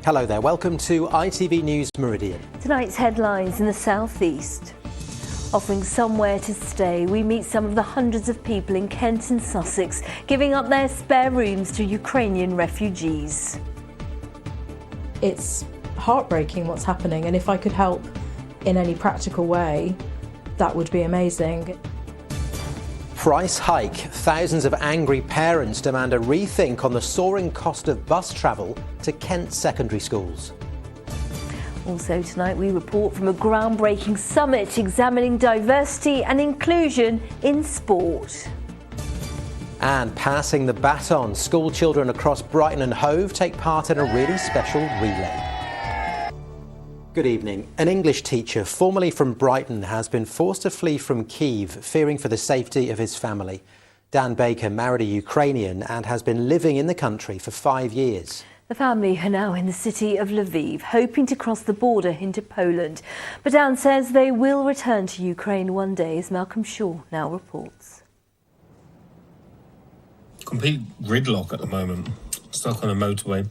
Hello there, welcome to ITV News Meridian. Tonight's headlines in the southeast. Offering somewhere to stay, we meet some of the hundreds of people in Kent and Sussex giving up their spare rooms to Ukrainian refugees. It's heartbreaking what's happening, and if I could help in any practical way, that would be amazing. Price hike. Thousands of angry parents demand a rethink on the soaring cost of bus travel to Kent secondary schools. Also tonight we report from a groundbreaking summit examining diversity and inclusion in sport. And passing the baton, school children across Brighton and Hove take part in a really special relay. Good evening. An English teacher, formerly from Brighton, has been forced to flee from Kyiv, fearing for the safety of his family. Dan Baker married a Ukrainian and has been living in the country for 5 years. The family are now in the city of Lviv, hoping to cross the border into Poland. But Dan says they will return to Ukraine one day, as Malcolm Shaw now reports. Complete gridlock at the moment, stuck on a motorway.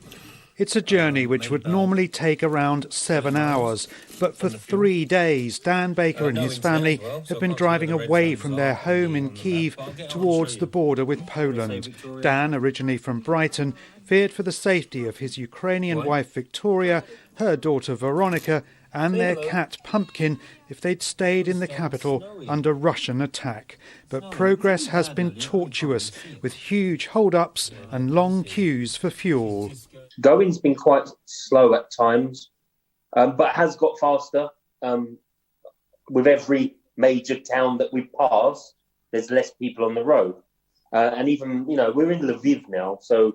It's a journey which would normally take around 7 hours, but for 3 days Dan Baker and his family have been driving away from their home in Kyiv towards the border with Poland. Dan, originally from Brighton, feared for the safety of his Ukrainian wife Victoria, her daughter Veronica and their cat Pumpkin if they'd stayed in the capital under Russian attack. But progress has been tortuous, with huge hold-ups and long queues for fuel. Going's been quite slow at times, but has got faster. With every major town that we pass, there's less people on the road. And even, we're in Lviv now, so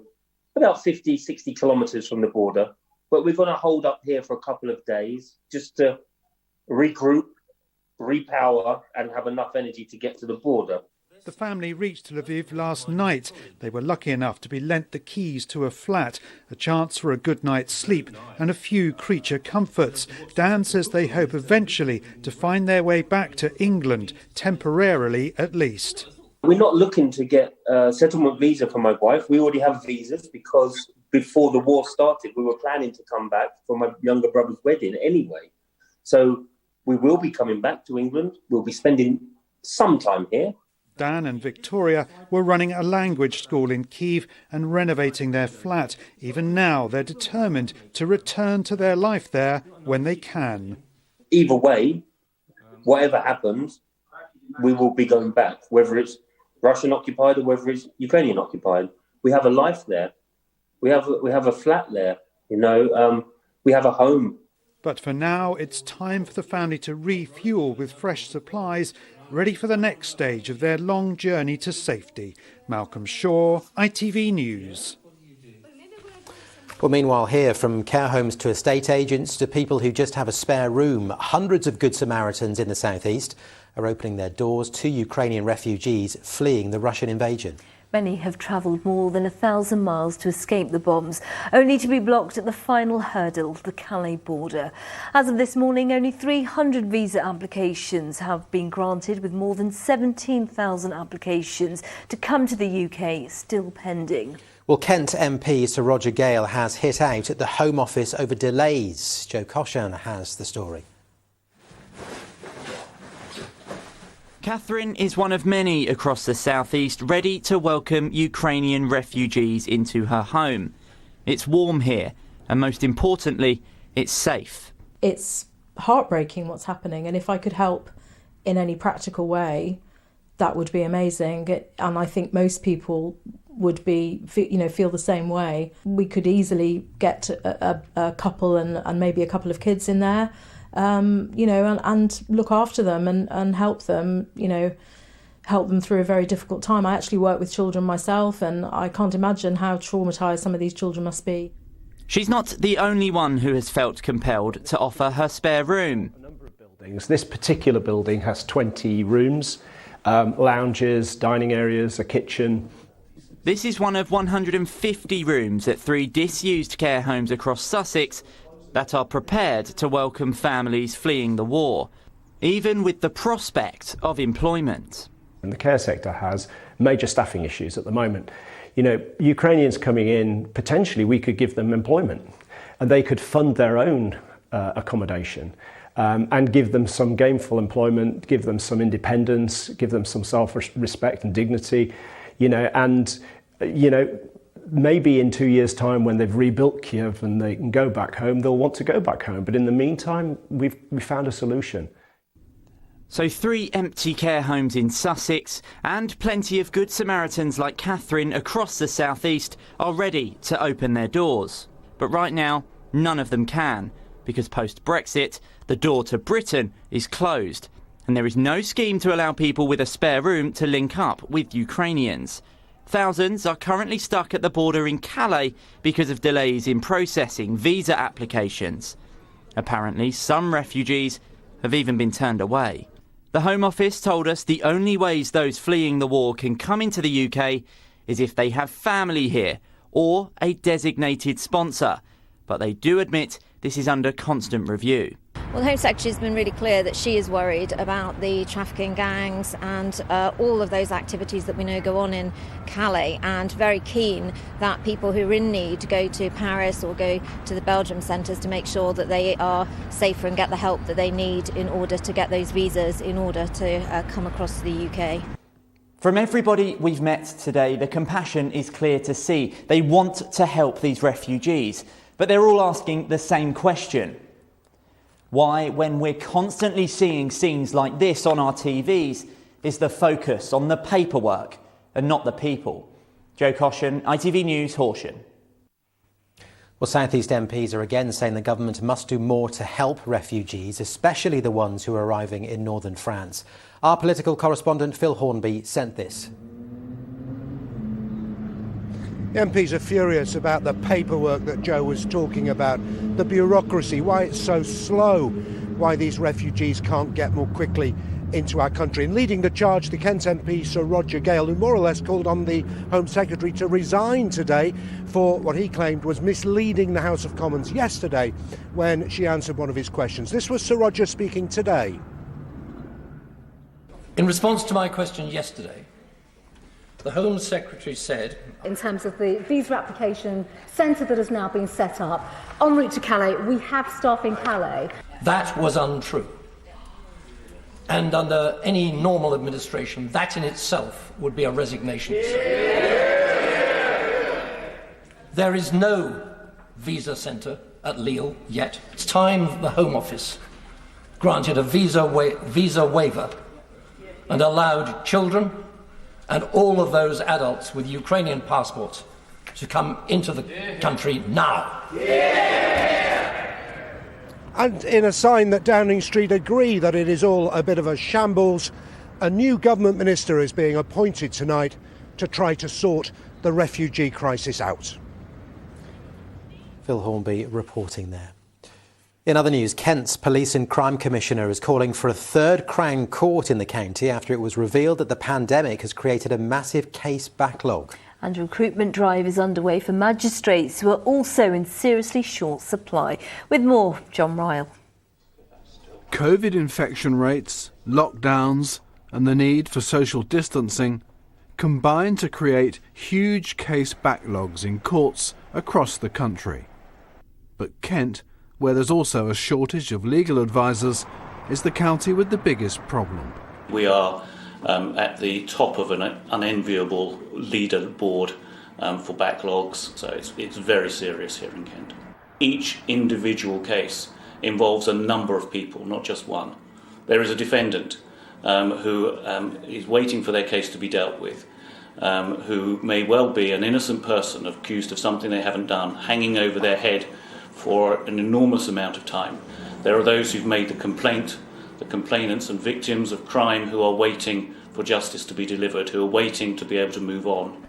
about 50, 60 kilometres from the border. But we're going to hold up here for a couple of days just to regroup, repower, and have enough energy to get to the border. The family reached Lviv last night. They were lucky enough to be lent the keys to a flat, a chance for a good night's sleep and a few creature comforts. Dan says they hope eventually to find their way back to England, temporarily at least. We're not looking to get a settlement visa for my wife. We already have visas because before the war started, we were planning to come back for my younger brother's wedding anyway. So we will be coming back to England. We'll be spending some time here. Dan and Victoria were running a language school in Kyiv and renovating their flat. Even now, they're determined to return to their life there when they can. Either way, whatever happens, we will be going back, whether it's Russian occupied or whether it's Ukrainian occupied. We have a life there. We have a flat there. We have a home. But for now, it's time for the family to refuel with fresh supplies, ready for the next stage of their long journey to safety. Malcolm Shaw, ITV News. Well, meanwhile here, from care homes to estate agents to people who just have a spare room, hundreds of Good Samaritans in the southeast are opening their doors to Ukrainian refugees fleeing the Russian invasion. Many have travelled more than 1,000 miles to escape the bombs, only to be blocked at the final hurdle, the Calais border. As of this morning, only 300 visa applications have been granted, with more than 17,000 applications to come to the UK still pending. Well, Kent MP Sir Roger Gale has hit out at the Home Office over delays. Joe Coshan has the story. Catherine is one of many across the southeast ready to welcome Ukrainian refugees into her home. It's warm here, and most importantly, it's safe. It's heartbreaking what's happening, and if I could help in any practical way, that would be amazing. And I think most people would feel the same way. We could easily get a couple and maybe a couple of kids in there. And look after them and help them, help them through a very difficult time. I actually work with children myself, and I can't imagine how traumatised some of these children must be. She's not the only one who has felt compelled to offer her spare room. A number of buildings. This particular building has 20 rooms, lounges, dining areas, a kitchen. This is one of 150 rooms at 3 disused care homes across Sussex that are prepared to welcome families fleeing the war, even with the prospect of employment. And the care sector has major staffing issues at the moment. Ukrainians coming in, potentially we could give them employment. and they could fund their own accommodation and give them some gainful employment, give them some independence, give them some self-respect and dignity, and maybe in 2 years' time when they've rebuilt Kiev and they can go back home, they'll want to go back home. But in the meantime, we found a solution. So 3 empty care homes in Sussex and plenty of good Samaritans like Catherine across the southeast are ready to open their doors. But right now, none of them can, because post-Brexit, the door to Britain is closed. And there is no scheme to allow people with a spare room to link up with Ukrainians. Thousands are currently stuck at the border in Calais because of delays in processing visa applications. Apparently, some refugees have even been turned away. The Home Office told us the only ways those fleeing the war can come into the UK is if they have family here or a designated sponsor. But they do admit this is under constant review. Well, the Home Secretary has been really clear that she is worried about the trafficking gangs and all of those activities that we know go on in Calais, and very keen that people who are in need go to Paris or go to the Belgium centres to make sure that they are safer and get the help that they need in order to get those visas in order to come across to the UK. From everybody we've met today, the compassion is clear to see. They want to help these refugees, but they're all asking the same question. Why, when we're constantly seeing scenes like this on our TVs, is the focus on the paperwork and not the people? Joe Caution, ITV News, Horsham. Well, South East MPs are again saying the government must do more to help refugees, especially the ones who are arriving in northern France. Our political correspondent Phil Hornby sent this. MPs are furious about the paperwork that Joe was talking about, the bureaucracy, why it's so slow, why these refugees can't get more quickly into our country. And leading the charge, the Kent MP Sir Roger Gale, who more or less called on the Home Secretary to resign today for what he claimed was misleading the House of Commons yesterday when she answered one of his questions. This was Sir Roger speaking today. In response to my question yesterday, the Home Secretary said, in terms of the visa application centre that has now been set up en route to Calais, we have staff in Calais. That was untrue. And under any normal administration, that in itself would be a resignation. There is no visa centre at Lille yet. It's time the Home Office granted a visa waiver and allowed children and all of those adults with Ukrainian passports to come into the country now. And in a sign that Downing Street agree that it is all a bit of a shambles, a new government minister is being appointed tonight to try to sort the refugee crisis out. Phil Hornby reporting there. In other news, Kent's Police and Crime Commissioner is calling for a third Crown Court in the county after it was revealed that the pandemic has created a massive case backlog. And a recruitment drive is underway for magistrates who are also in seriously short supply. With more, John Ryle. COVID infection rates, lockdowns and the need for social distancing combine to create huge case backlogs in courts across the country. But Kent, where there's also a shortage of legal advisors, is the county with the biggest problem. We are at the top of an unenviable leaderboard for backlogs, so it's very serious here in Kent. Each individual case involves a number of people, not just one. There is a defendant who is waiting for their case to be dealt with, who may well be an innocent person accused of something they haven't done, hanging over their head for an enormous amount of time. There are those who've made the complaint, the complainants and victims of crime who are waiting for justice to be delivered, who are waiting to be able to move on.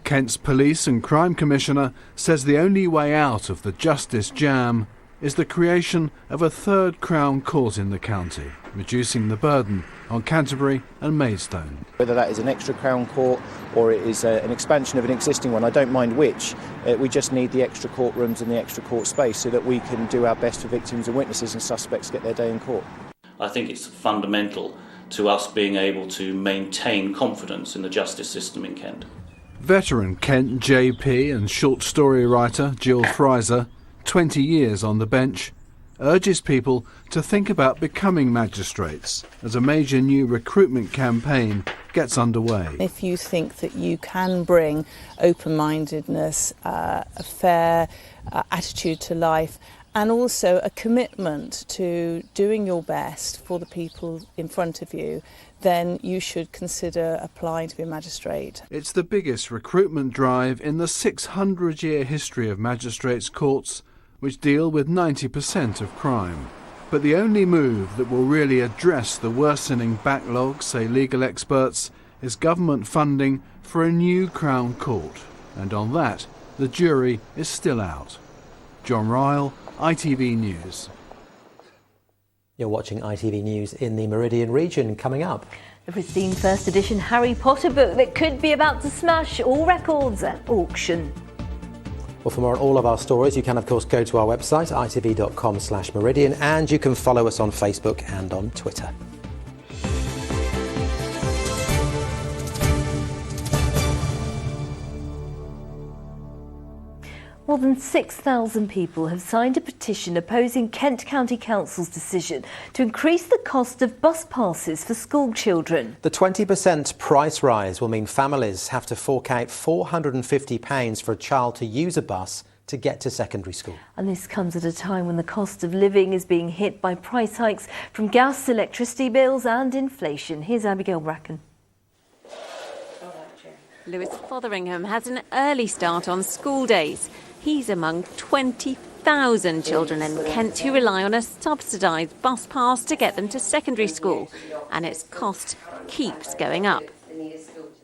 Kent's Police and Crime Commissioner says the only way out of the justice jam is the creation of a third Crown Court in the county, reducing the burden on Canterbury and Maidstone. Whether that is an extra Crown Court or it is an expansion of an existing one, I don't mind which. We just need the extra courtrooms and the extra court space so that we can do our best for victims and witnesses and suspects get their day in court. I think it's fundamental to us being able to maintain confidence in the justice system in Kent. Veteran Kent JP and short story writer Jill Fraser 20 years on the bench, urges people to think about becoming magistrates as a major new recruitment campaign gets underway. If you think that you can bring open-mindedness, a fair attitude to life, and also a commitment to doing your best for the people in front of you, then you should consider applying to be a magistrate. It's the biggest recruitment drive in the 600-year history of magistrates' courts, which deal with 90% of crime. But the only move that will really address the worsening backlog, say legal experts, is government funding for a new Crown Court. And on that, the jury is still out. John Ryle, ITV News. You're watching ITV News in the Meridian region. Coming up, the pristine first edition Harry Potter book that could be about to smash all records at auction. Well, for more on all of our stories, you can, of course, go to our website, itv.com/Meridian, and you can follow us on Facebook and on Twitter. More than 6,000 people have signed a petition opposing Kent County Council's decision to increase the cost of bus passes for school children. The 20% price rise will mean families have to fork out £450 for a child to use a bus to get to secondary school. And this comes at a time when the cost of living is being hit by price hikes from gas, electricity bills and inflation. Here's Abigail Bracken. Lewis Fotheringham has an early start on school days. He's among 20,000 children in Kent who rely on a subsidised bus pass to get them to secondary school, and its cost keeps going up.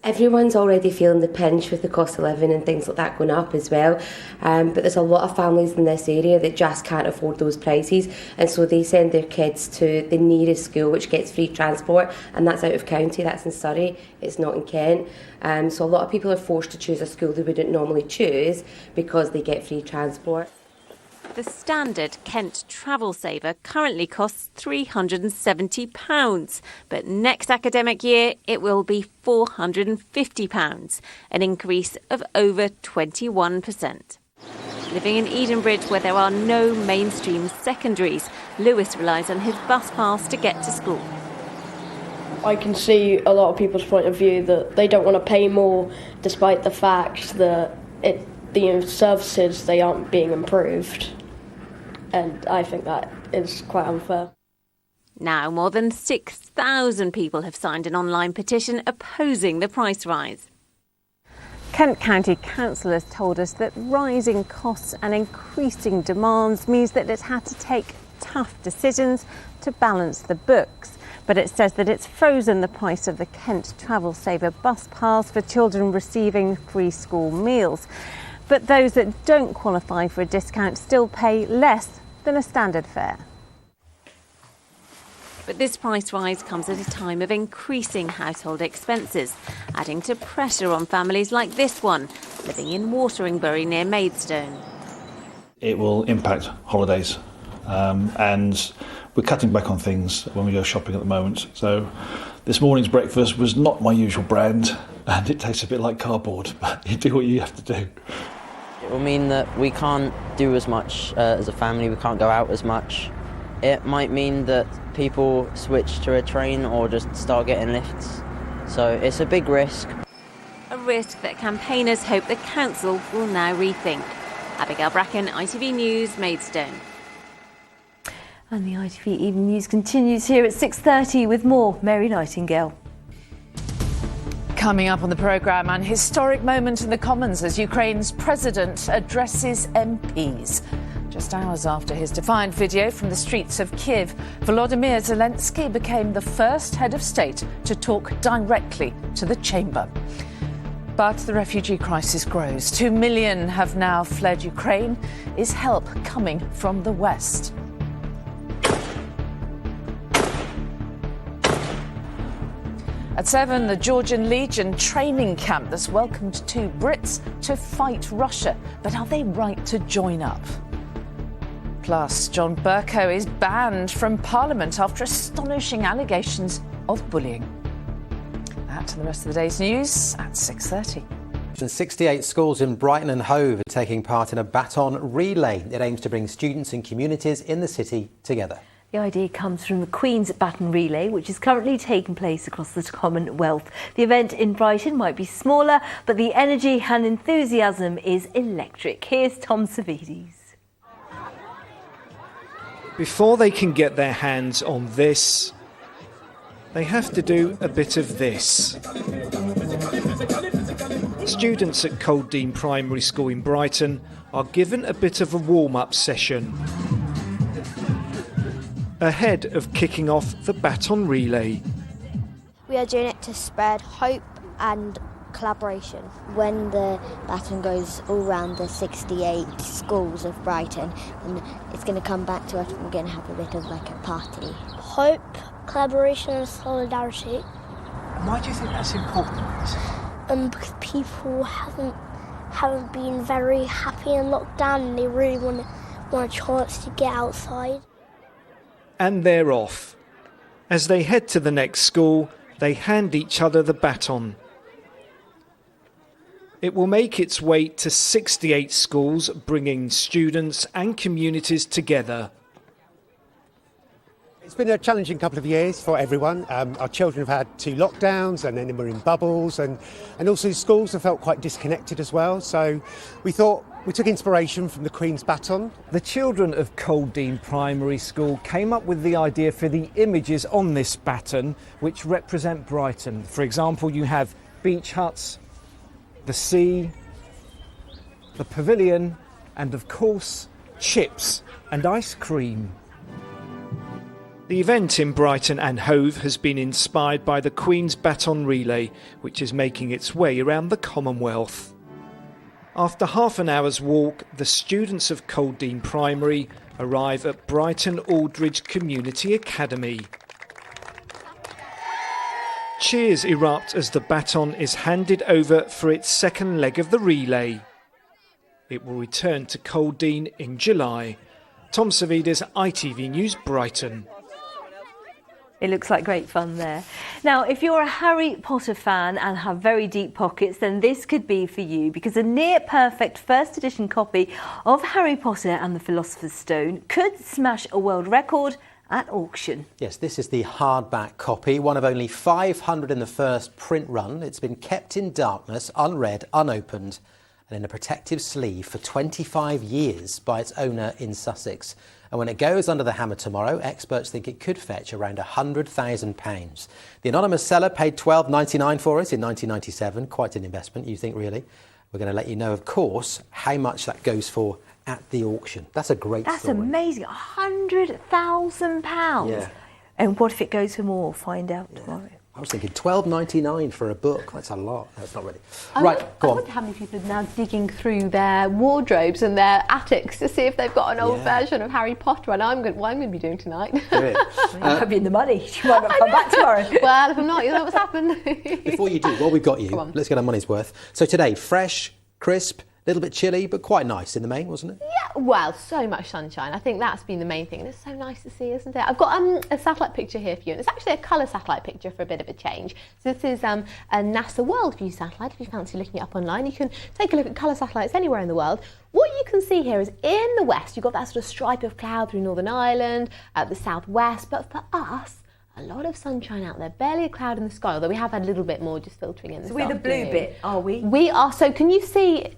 Everyone's already feeling the pinch with the cost of living and things like that going up as well, but there's a lot of families in this area that just can't afford those prices, and so they send their kids to the nearest school which gets free transport, and that's out of county, that's in Surrey, it's not in Kent. So a lot of people are forced to choose a school they wouldn't normally choose because they get free transport. The standard Kent Travel Saver currently costs £370, but next academic year it will be £450, an increase of over 21%. Living in Edenbridge, where there are no mainstream secondaries, Lewis relies on his bus pass to get to school. I can see a lot of people's point of view that they don't want to pay more despite the fact that the services, they aren't being improved. And I think that is quite unfair. Now, more than 6,000 people have signed an online petition opposing the price rise. Kent County Council has told us that rising costs and increasing demands means that it's had to take tough decisions to balance the books. But it says that it's frozen the price of the Kent Travel Saver bus pass for children receiving free school meals. But those that don't qualify for a discount still pay less than a standard fare. But this price rise comes at a time of increasing household expenses, adding to pressure on families like this one, living in Wateringbury near Maidstone. It will impact holidays, and we're cutting back on things when we go shopping at the moment. So this morning's breakfast was not my usual brand, and it tastes a bit like cardboard, but you do what you have to do. It will mean that we can't do as much as a family, we can't go out as much. It might mean that people switch to a train or just start getting lifts. So it's a big risk. A risk that campaigners hope the council will now rethink. Abigail Bracken, ITV News, Maidstone. And the ITV Evening News continues here at 6:30 with more Mary Nightingale. Coming up on the programme, an historic moment in the Commons as Ukraine's president addresses MPs. Just hours after his defiant video from the streets of Kyiv, Volodymyr Zelensky became the first head of state to talk directly to the chamber. But the refugee crisis grows. 2 million have now fled Ukraine. Is help coming from the West? At 7, the Georgian Legion training camp that's welcomed 2 Brits to fight Russia. But are they right to join up? Plus, John Bercow is banned from Parliament after astonishing allegations of bullying. That and the rest of the day's news at 6:30. And 68 schools in Brighton and Hove are taking part in a baton relay. It aims to bring students and communities in the city together. The idea comes from the Queen's Baton Relay, which is currently taking place across the Commonwealth. The event in Brighton might be smaller, but the energy and enthusiasm is electric. Here's Tom Savides. Before they can get their hands on this, they have to do a bit of this. Students at Colddean Primary School in Brighton are given a bit of a warm-up session ahead of kicking off the baton relay. We are doing it to spread hope and collaboration. When the baton goes all around the 68 schools of Brighton, and it's going to come back to us, we're going to have a bit of like a party. Hope, collaboration and solidarity. And why do you think that's important? Because people haven't been very happy in lockdown, and they really want a chance to get outside. And they're off. As they head to the next school, they hand each other the baton. It will make its way to 68 schools, bringing students and communities together. It's been a challenging couple of years for everyone. Our children have had 2 lockdowns, and then we're in bubbles, and also schools have felt quite disconnected as well. So we thought we took inspiration from the Queen's Baton. The children of Colddean Primary School came up with the idea for the images on this baton, which represent Brighton. For example, you have beach huts, the sea, the pavilion, and of course, chips and ice cream. The event in Brighton and Hove has been inspired by the Queen's Baton Relay, which is making its way around the Commonwealth. After half an hour's walk, the students of Colddean Primary arrive at Brighton Aldridge Community Academy. Cheers erupt as the baton is handed over for its second leg of the relay. It will return to Colddean in July. Tom Savides, ITV News, Brighton. It looks like great fun there. Now, if you're a Harry Potter fan and have very deep pockets, then this could be for you, because a near-perfect first edition copy of Harry Potter and the Philosopher's Stone could smash a world record at auction. Yes, this is the hardback copy, one of only 500 in the first print run. It's been kept in darkness, unread, unopened, and in a protective sleeve for 25 years by its owner in Sussex. And when it goes under the hammer tomorrow, experts think it could fetch around £100,000. The anonymous seller paid £12.99 for it in 1997. Quite an investment, you think, really? We're going to let you know, of course, how much that goes for at the auction. That's a great story. That's amazing. £100,000. Yeah. And what if it goes for more? Find out tomorrow. I was thinking £12.99 for a book. That's a lot. That's not really. I Right, go on. wonder how many people are now digging through their wardrobes and their attics to see if they've got an old version of Harry Potter. And I'm going to be doing tonight. Do it. You might be in the money. You might not come back tomorrow. Well, if I'm not, you know what's happened. Before you do, while we've got you, let's get our money's worth. So today, fresh, crisp, a little bit chilly, but quite nice in the main, wasn't it? Yeah, well, so much sunshine. I think that's been the main thing, and it's so nice to see, isn't it? I've got a satellite picture here for you, and it's actually a colour satellite picture for a bit of a change. So this is a NASA Worldview satellite. If you fancy looking it up online, you can take a look at colour satellites anywhere in the world. What you can see here is in the west, you've got that sort of stripe of cloud through Northern Ireland, the southwest, but for us, a lot of sunshine out there, barely a cloud in the sky, although we have had a little bit more just filtering in. So we're the blue bit, are we? We are. So can you see,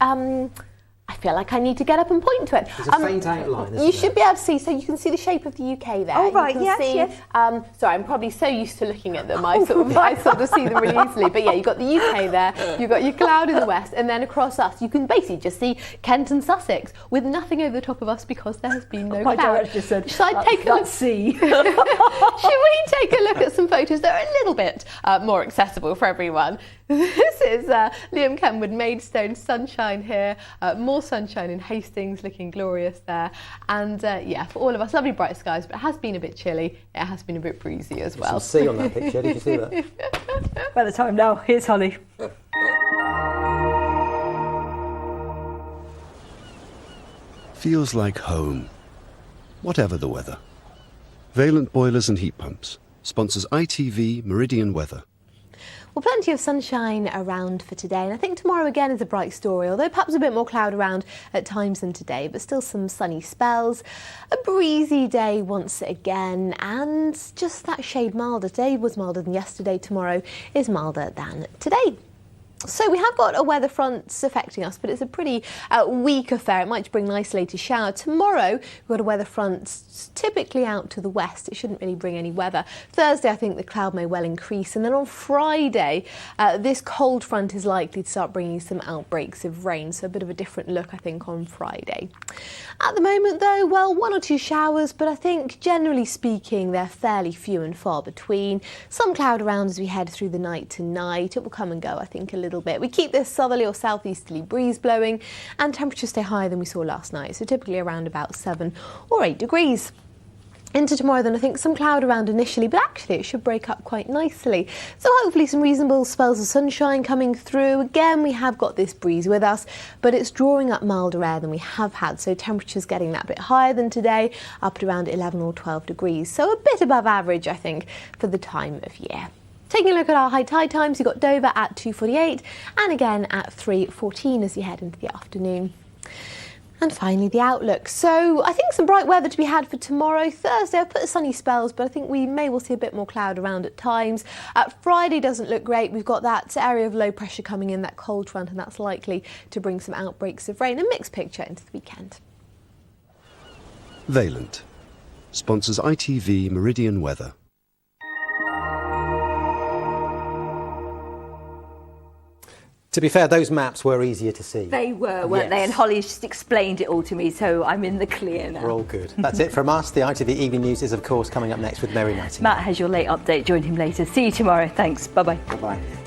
I feel like I need to get up and point to it. There's a faint outline, isn't You should be able to see, so you can see the shape of the UK there. Oh, right, You can see, yes. sorry, I'm probably so used to looking at them, I sort of see them really easily. But yeah, you've got the UK there, you've got your cloud in the west, and then across us, you can basically just see Kent and Sussex with nothing over the top of us because there has been no My cloud. director said, Should I take a look? See. Should we take a look at some photos that are a little bit more accessible for everyone? This is Liam Kenwood, Maidstone, sunshine here, more sunshine in Hastings, looking glorious there. And yeah, for all of us, lovely bright skies, but it has been a bit chilly, it has been a bit breezy as well. Some sea on that picture, did you see that? By the time now, here's Holly. Feels like home, whatever the weather. Valent Boilers and Heat Pumps sponsors ITV Meridian Weather. Well, plenty of sunshine around for today, and I think tomorrow again is a bright story, although perhaps a bit more cloud around at times than today, but still some sunny spells. A breezy day once again, and just that shade milder. Today was milder than yesterday, tomorrow is milder than today. So we have got a weather front affecting us, but it's a pretty weak affair. It might bring an isolated shower. Tomorrow, we've got a weather front typically out to the west. It shouldn't really bring any weather. Thursday, I think the cloud may well increase. And then on Friday, this cold front is likely to start bringing some outbreaks of rain. So a bit of a different look, I think, on Friday. At the moment, though, well, 1 or 2 showers, but I think, generally speaking, they're fairly few and far between. Some cloud around as we head through the night tonight. It will come and go, I think, a little bit. We keep this southerly or southeasterly breeze blowing, and temperatures stay higher than we saw last night, so typically around about 7 or 8 degrees. Into tomorrow then, I think some cloud around initially, but actually it should break up quite nicely. So hopefully some reasonable spells of sunshine coming through. Again, we have got this breeze with us, but it's drawing up milder air than we have had. So temperatures getting that bit higher than today, up at around 11 or 12 degrees. So a bit above average, I think, for the time of year. Taking a look at our high tide times, you've got Dover at 2:48 and again at 3:14 as you head into the afternoon. And finally, the outlook. So I think some bright weather to be had for tomorrow. Thursday, I've put sunny spells, but I think we may well see a bit more cloud around at times. Friday doesn't look great. We've got that area of low pressure coming in, that cold front, and that's likely to bring some outbreaks of rain. A mixed picture into the weekend. Valent sponsors ITV Meridian Weather. To be fair, those maps were easier to see. They were, weren't they? And Holly just explained it all to me, so I'm in the clear now. We're all good. That's it from us. The ITV Evening News is, of course, coming up next with Mary Nightingale. Matt has your late update. Join him later. See you tomorrow. Thanks. Bye-bye. Bye-bye.